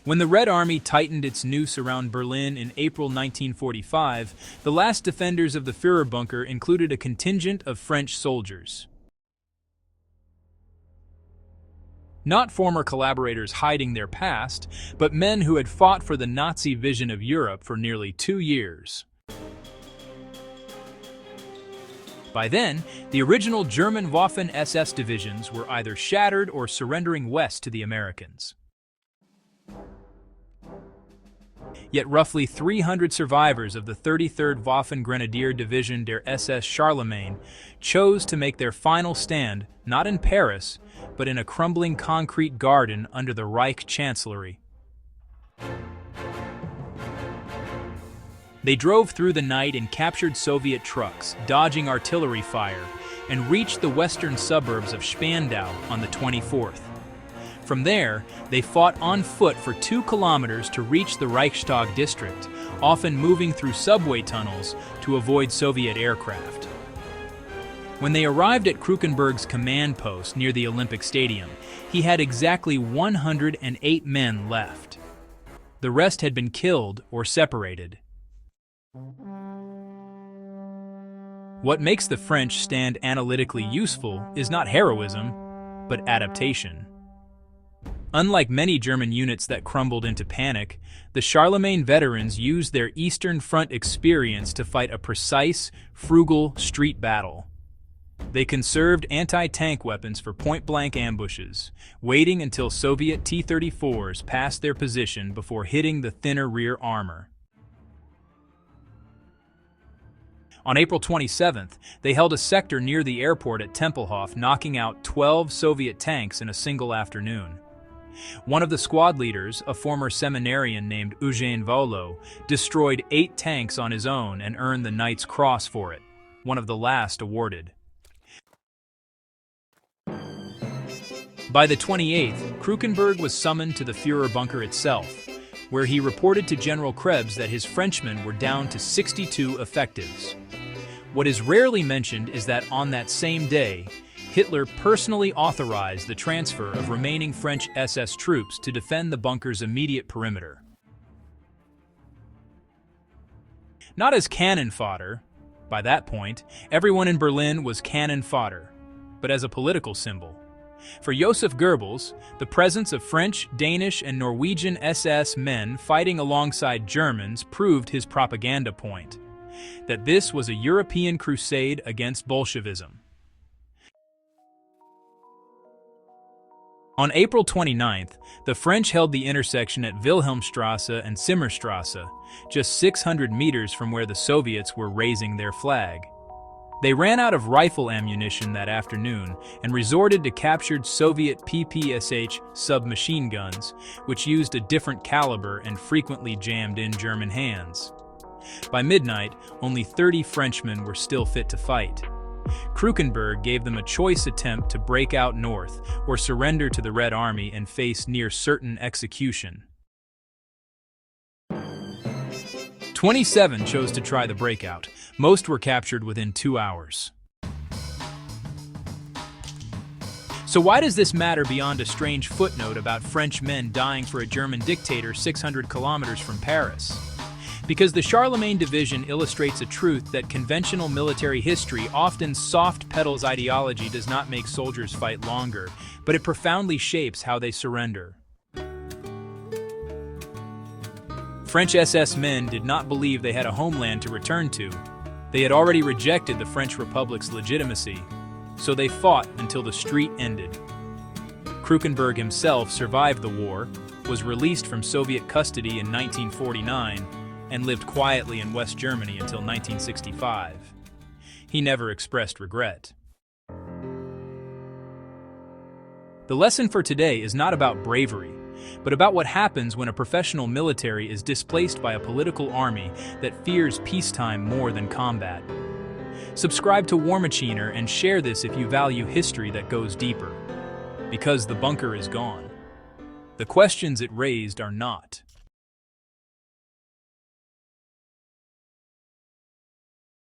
When the Red Army tightened its noose around Berlin in April 1945, the last defenders of the Führerbunker included a contingent of French soldiers. Not former collaborators hiding their past, but men who had fought for the Nazi vision of Europe for nearly 2 years. By then, the original German Waffen-SS divisions were either shattered or surrendering west to the Americans. Yet roughly 300 survivors of the 33rd Waffen-Grenadier Division der SS Charlemagne chose to make their final stand not in Paris, but in a crumbling concrete garden under the Reich Chancellery. They drove through the night in captured Soviet trucks, dodging artillery fire, and reached the western suburbs of Spandau on the 24th. From there, they fought on foot for 2 kilometers to reach the Reichstag district, often moving through subway tunnels to avoid Soviet aircraft. When they arrived at Krukenberg's command post near the Olympic Stadium, he had exactly 108 men left. The rest had been killed or separated. What makes the French stand analytically useful is not heroism, but adaptation. Unlike many German units that crumbled into panic, the Charlemagne veterans used their Eastern Front experience to fight a precise, frugal street battle. They conserved anti-tank weapons for point-blank ambushes, waiting until Soviet T-34s passed their position before hitting the thinner rear armor. On April 27th, they held a sector near the airport at Tempelhof, knocking out 12 Soviet tanks in a single afternoon. One of the squad leaders, a former seminarian named Eugène Volo, destroyed 8 tanks on his own and earned the Knight's Cross for it, one of the last awarded. By the 28th, Krukenberg was summoned to the Führerbunker itself, where he reported to General Krebs that his Frenchmen were down to 62 effectives. What is rarely mentioned is that on that same day, Hitler personally authorized the transfer of remaining French SS troops to defend the bunker's immediate perimeter. Not as cannon fodder, by that point, everyone in Berlin was cannon fodder, but as a political symbol. For Joseph Goebbels, the presence of French, Danish, and Norwegian SS men fighting alongside Germans proved his propaganda point, that this was a European crusade against Bolshevism. On April 29th, the French held the intersection at Wilhelmstrasse and Simmerstrasse, just 600 meters from where the Soviets were raising their flag. They ran out of rifle ammunition that afternoon and resorted to captured Soviet PPSH submachine guns, which used a different caliber and frequently jammed in German hands. By midnight, only 30 Frenchmen were still fit to fight. Krukenberg gave them a choice attempt to break out north or surrender to the Red Army and face near-certain execution. 27 chose to try the breakout. Most were captured within 2 hours. So why does this matter beyond a strange footnote about French men dying for a German dictator 600 kilometers from Paris? Because the Charlemagne division illustrates a truth that conventional military history often soft pedals ideology does not make soldiers fight longer, but it profoundly shapes how they surrender. French SS men did not believe they had a homeland to return to. They had already rejected the French Republic's legitimacy, so they fought until the street ended. Krukenberg himself survived the war, was released from Soviet custody in 1949, and lived quietly in West Germany until 1965. He never expressed regret. The lesson for today is not about bravery, but about what happens when a professional military is displaced by a political army that fears peacetime more than combat. Subscribe to War Machiner and share this if you value history that goes deeper. Because the bunker is gone. The questions it raised are not.